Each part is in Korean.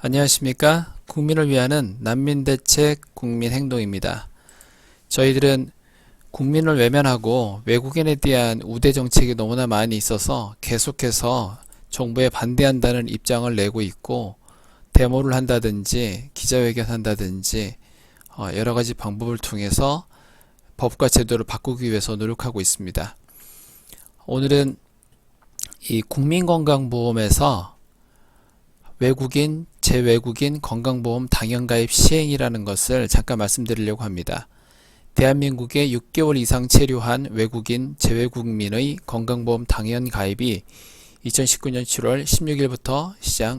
안녕하십니까? 국민을 위하는 난민대책 국민행동입니다. 저희들은 국민을 외면하고 외국인에 대한 우대 정책이 너무나 많이 있어서 계속해서 정부에 반대한다는 입장을 내고 있고, 데모를 한다든지 기자회견 한다든지 여러 가지 방법을 통해서 법과 제도를 바꾸기 위해서 노력하고 있습니다. 오늘은 이 국민건강보험에서 외국인, 재외국인 건강보험 당연가입 시행이라는 것을 잠깐 말씀드리려고 합니다. 대한민국에 6개월 이상 체류한 외국인, 재외국민의 건강보험 당연가입이 2019년 7월 16일부터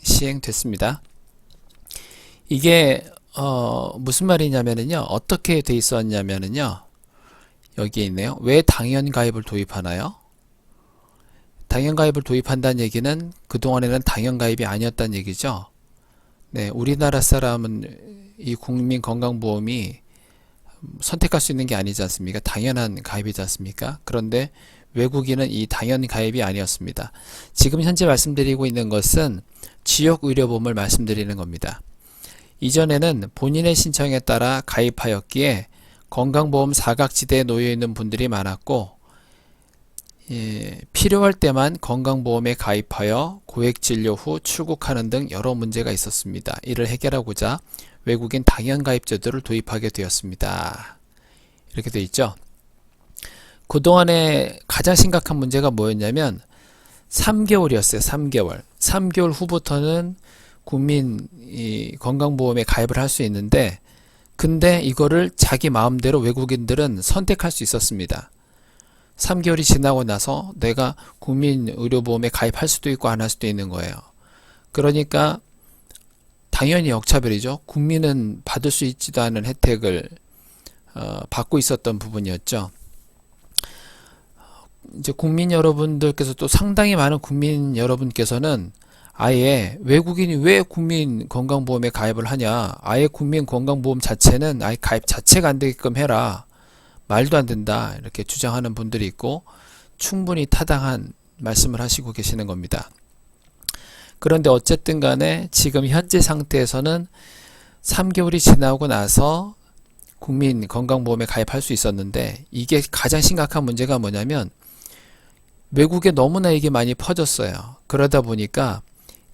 시행됐습니다. 이게 무슨 말이냐면요, 어떻게 돼 있었냐면요, 여기에 있네요. 왜 당연가입을 도입하나요? 당연가입을 도입한다는 얘기는 그동안에는 당연가입이 아니었다는 얘기죠. 네, 우리나라 사람은 이 국민건강보험이 선택할 수 있는 게 아니지 않습니까? 당연한 가입이지 않습니까? 그런데 외국인은 이 당연 가입이 아니었습니다. 지금 현재 말씀드리고 있는 것은 지역의료보험을 말씀드리는 겁니다. 이전에는 본인의 신청에 따라 가입하였기에 건강보험 사각지대에 놓여 있는 분들이 많았고, 필요할 때만 건강보험에 가입하여 고액진료 후 출국하는 등 여러 문제가 있었습니다. 이를 해결하고자 외국인 당연가입제도를 도입하게 되었습니다. 이렇게 되어 있죠. 그동안에 가장 심각한 문제가 뭐였냐면 3개월이었어요. 3개월. 3개월 후부터는 국민 건강보험에 가입을 할 수 있는데, 근데 이거를 자기 마음대로 외국인들은 선택할 수 있었습니다. 3개월이 지나고 나서 내가 국민의료보험에 가입할 수도 있고 안 할 수도 있는 거예요. 그러니까 당연히 역차별이죠. 국민은 받을 수 있지도 않은 혜택을 받고 있었던 부분이었죠. 이제 국민 여러분들께서, 또 상당히 많은 국민 여러분께서는 아예 외국인이 왜 국민 건강보험에 가입을 하냐, 아예 국민 건강보험 자체는 아예 가입 자체가 안 되게끔 해라, 말도 안 된다, 이렇게 주장하는 분들이 있고, 충분히 타당한 말씀을 하시고 계시는 겁니다. 그런데 어쨌든 간에 지금 현재 상태에서는 3개월이 지나고 나서 국민 건강보험에 가입할 수 있었는데, 이게 가장 심각한 문제가 뭐냐면 외국에 너무나 이게 많이 퍼졌어요. 그러다 보니까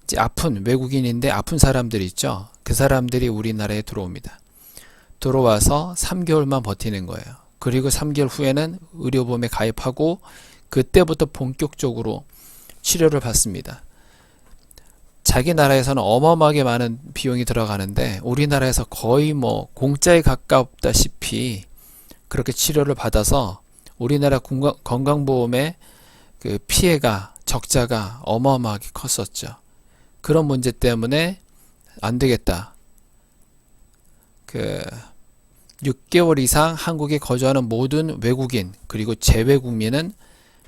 이제 아픈 외국인인데 아픈 사람들이 있죠. 그 사람들이 우리나라에 들어옵니다. 들어와서 3개월만 버티는 거예요. 그리고 3개월 후에는 의료보험에 가입하고 그때부터 본격적으로 치료를 받습니다. 자기 나라에서는 어마어마하게 많은 비용이 들어가는데 우리나라에서 거의 뭐 공짜에 가깝다시피 그렇게 치료를 받아서 우리나라 건강보험의 그 피해가, 적자가 어마어마하게 컸었죠. 그런 문제 때문에 안 되겠다, 6개월 이상 한국에 거주하는 모든 외국인 그리고 재외국민은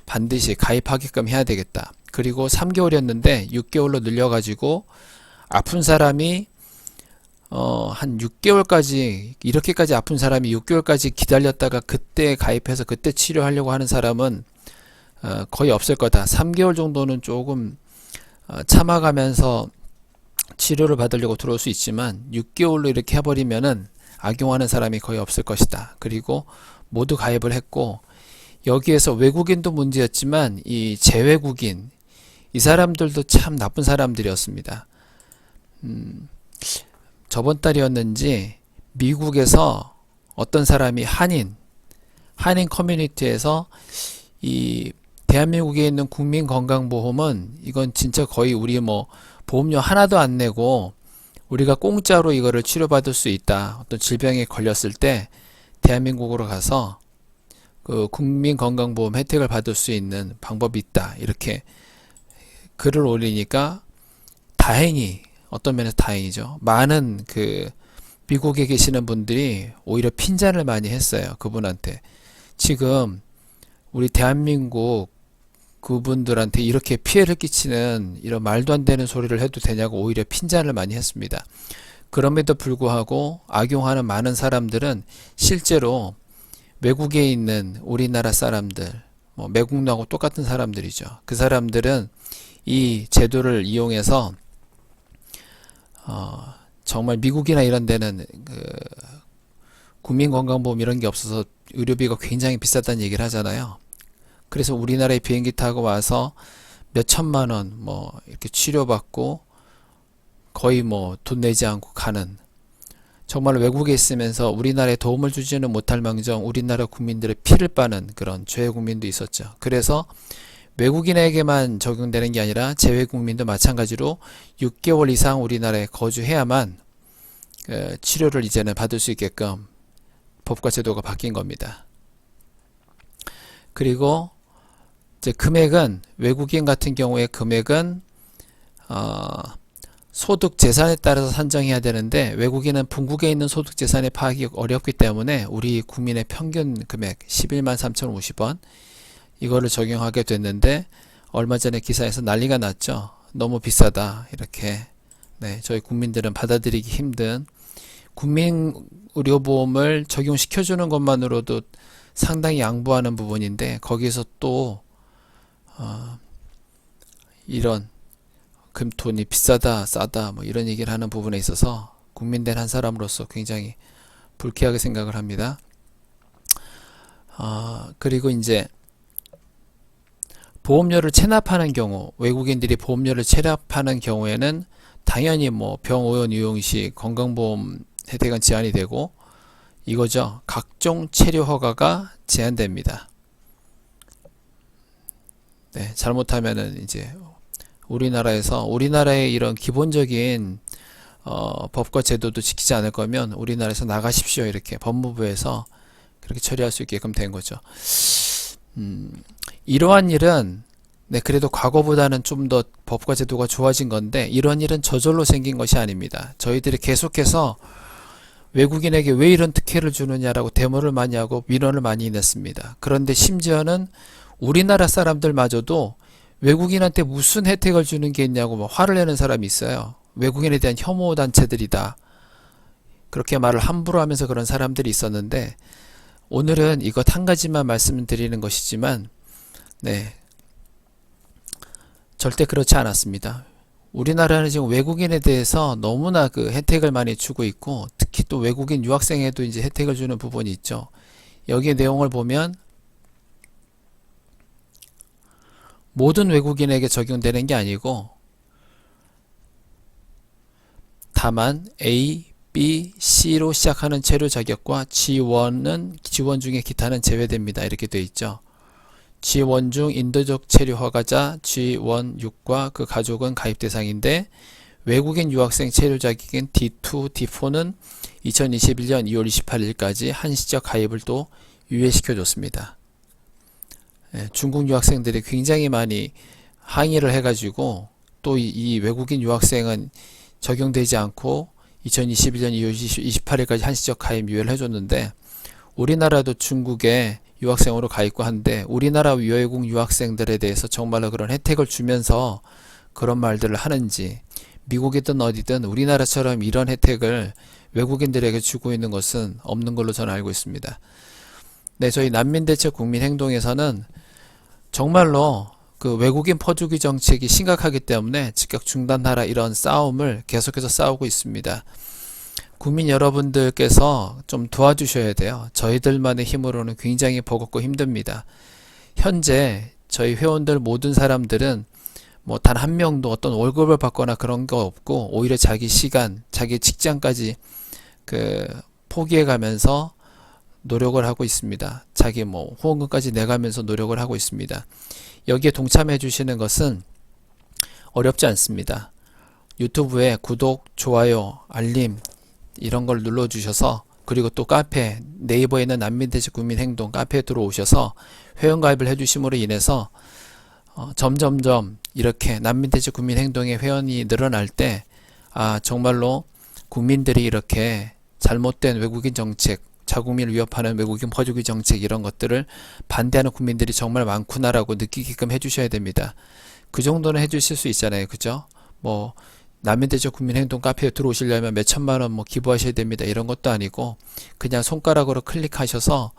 반드시 가입하게끔 해야 되겠다. 그리고 3개월이었는데 6개월로 늘려가지고 아픈 사람이 한 6개월까지, 이렇게까지 아픈 사람이 6개월까지 기다렸다가 그때 가입해서 그때 치료하려고 하는 사람은 거의 없을 거다. 3개월 정도는 조금 참아가면서 치료를 받으려고 들어올 수 있지만 6개월로 이렇게 해버리면은 악용하는 사람이 거의 없을 것이다. 그리고 모두 가입을 했고, 여기에서 외국인도 문제였지만 이 재외국인, 이 사람들도 참 나쁜 사람들이었습니다. 저번 달이었는지 미국에서 어떤 사람이 한인 커뮤니티에서 이 대한민국에 있는 국민건강보험은 이건 진짜 거의 우리 뭐 보험료 하나도 안 내고 우리가 공짜로 이거를 치료받을 수 있다, 어떤 질병에 걸렸을 때 대한민국으로 가서 그 국민건강보험 혜택을 받을 수 있는 방법이 있다, 이렇게 글을 올리니까 다행히, 어떤 면에서 다행이죠, 많은 그 미국에 계시는 분들이 오히려 핀잔을 많이 했어요. 그분한테 지금 우리 대한민국 그분들한테 이렇게 피해를 끼치는 이런 말도 안 되는 소리를 해도 되냐고 오히려 핀잔을 많이 했습니다. 그럼에도 불구하고 악용하는 많은 사람들은 실제로 외국에 있는 우리나라 사람들, 뭐 외국인하고 똑같은 사람들이죠. 그 사람들은 이 제도를 이용해서 정말 미국이나 이런 데는 국민건강보험 이런 게 없어서 의료비가 굉장히 비싸다는 얘기를 하잖아요. 그래서 우리나라에 비행기 타고 와서 몇 천만 원 뭐 이렇게 치료받고 거의 뭐 돈 내지 않고 가는, 정말 외국에 있으면서 우리나라에 도움을 주지는 못할 망정 우리나라 국민들의 피를 빠는 그런 죄의 국민도 있었죠. 그래서 외국인에게만 적용되는 게 아니라 재외국민도 마찬가지로 6개월 이상 우리나라에 거주해야만 치료를 이제는 받을 수 있게끔 법과 제도가 바뀐 겁니다. 그리고 이제 금액은, 외국인 같은 경우에 금액은 소득 재산에 따라서 산정해야 되는데, 외국인은 본국에 있는 소득 재산의 파악이 어렵기 때문에 우리 국민의 평균 금액 11만 3,050원 이거를 적용하게 됐는데, 얼마 전에 기사에서 난리가 났죠. 너무 비싸다 이렇게. 네, 저희 국민들은 받아들이기 힘든 국민의료보험을 적용시켜주는 것만으로도 상당히 양보하는 부분인데, 거기서 또 이런 금돈이 비싸다 싸다 뭐 이런 얘기를 하는 부분에 있어서 국민된 한 사람으로서 굉장히 불쾌하게 생각을 합니다. 그리고 이제 보험료를 체납하는 경우, 외국인들이 보험료를 체납하는 경우에는 당연히 뭐 병의원 유용시 건강보험 혜택은 제한이 되고, 이거죠. 각종 체류 허가가 제한됩니다. 네, 잘못하면은 이제 우리나라의 이런 기본적인 법과 제도도 지키지 않을 거면 우리나라에서 나가십시오 이렇게 법무부에서 그렇게 처리할 수 있게끔 된 거죠. 이러한 일은, 네, 그래도 과거보다는 좀 더 법과 제도가 좋아진 건데, 이런 일은 저절로 생긴 것이 아닙니다. 저희들이 계속해서 외국인에게 왜 이런 특혜를 주느냐라고 데모를 많이 하고 민원을 많이 냈습니다. 그런데 심지어는 우리나라 사람들마저도 외국인한테 무슨 혜택을 주는 게 있냐고 뭐 화를 내는 사람이 있어요. 외국인에 대한 혐오 단체들이다, 그렇게 말을 함부로 하면서 그런 사람들이 있었는데, 오늘은 이것 한 가지만 말씀드리는 것이지만, 네, 절대 그렇지 않았습니다. 우리나라는 지금 외국인에 대해서 너무나 그 혜택을 많이 주고 있고, 특히 또 외국인 유학생에도 이제 혜택을 주는 부분이 있죠. 여기에 내용을 보면 모든 외국인에게 적용되는 게 아니고, 다만 A, B, C로 시작하는 체류 자격과 G1은 G1 중에 기타는 제외됩니다. 이렇게 되어 있죠. G1 중 인도적 체류 허가자 G1, 6과 그 가족은 가입 대상인데, 외국인 유학생 체류 자격인 D2, D4는 2021년 2월 28일까지 한시적 가입을 또 유예시켜 줬습니다. 중국 유학생들이 굉장히 많이 항의를 해가지고 또 이 외국인 유학생은 적용되지 않고 2021년 2월 28일까지 한시적 가입 유예를 해줬는데, 우리나라도 중국에 유학생으로 가 있고 한데, 우리나라 외국 유학생들에 대해서 정말로 그런 혜택을 주면서 그런 말들을 하는지, 미국이든 어디든 우리나라처럼 이런 혜택을 외국인들에게 주고 있는 것은 없는 걸로 저는 알고 있습니다. 네, 저희 난민대책 국민행동에서는 정말로 그 외국인 퍼주기 정책이 심각하기 때문에 즉각 중단하라, 이런 싸움을 계속해서 싸우고 있습니다. 국민 여러분들께서 좀 도와주셔야 돼요. 저희들만의 힘으로는 굉장히 버겁고 힘듭니다. 현재 저희 회원들 모든 사람들은 뭐 단 한 명도 어떤 월급을 받거나 그런 거 없고, 오히려 자기 시간, 자기 직장까지 포기해 가면서 노력을 하고 있습니다. 자기 뭐 후원금까지 내가면서 노력을 하고 있습니다. 여기에 동참해 주시는 것은 어렵지 않습니다. 유튜브에 구독, 좋아요, 알림 이런 걸 눌러 주셔서, 그리고 또 카페, 네이버에 있는 난민대책 국민행동 카페에 들어오셔서 회원가입을 해 주심으로 인해서 점점점 이렇게 난민대책 국민행동의 회원이 늘어날 때, 정말로 국민들이 이렇게 잘못된 외국인 정책, 자국민을 위협하는 외국인 퍼주기 정책, 이런 것들을 반대하는 국민들이 정말 많구나라고 느끼게끔 해주셔야 됩니다. 그 정도는 해주실 수 있잖아요. 그죠? 뭐 난민대책 국민행동 카페에 들어오시려면 몇 천만 원 뭐 기부하셔야 됩니다. 이런 것도 아니고, 그냥 손가락으로 클릭하셔서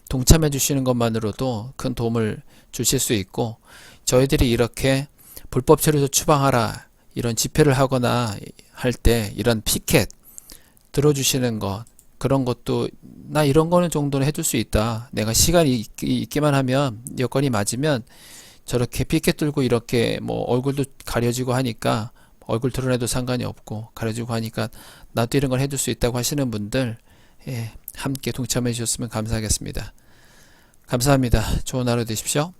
동참해 주시는 것만으로도 큰 도움을 주실 수 있고, 저희들이 이렇게 불법 체류소 추방하라 이런 집회를 하거나 할 때 이런 피켓 들어주시는 것, 그런 것도 나 이런 거는 정도는 해줄 수 있다. 내가 시간이 있기만 하면 여건이 맞으면 저렇게 피켓 들고 이렇게 뭐 얼굴도 가려지고 하니까 얼굴 드러내도 상관이 없고 가려지고 하니까 나도 이런 걸 해줄 수 있다고 하시는 분들, 함께 동참해 주셨으면 감사하겠습니다. 감사합니다. 좋은 하루 되십시오.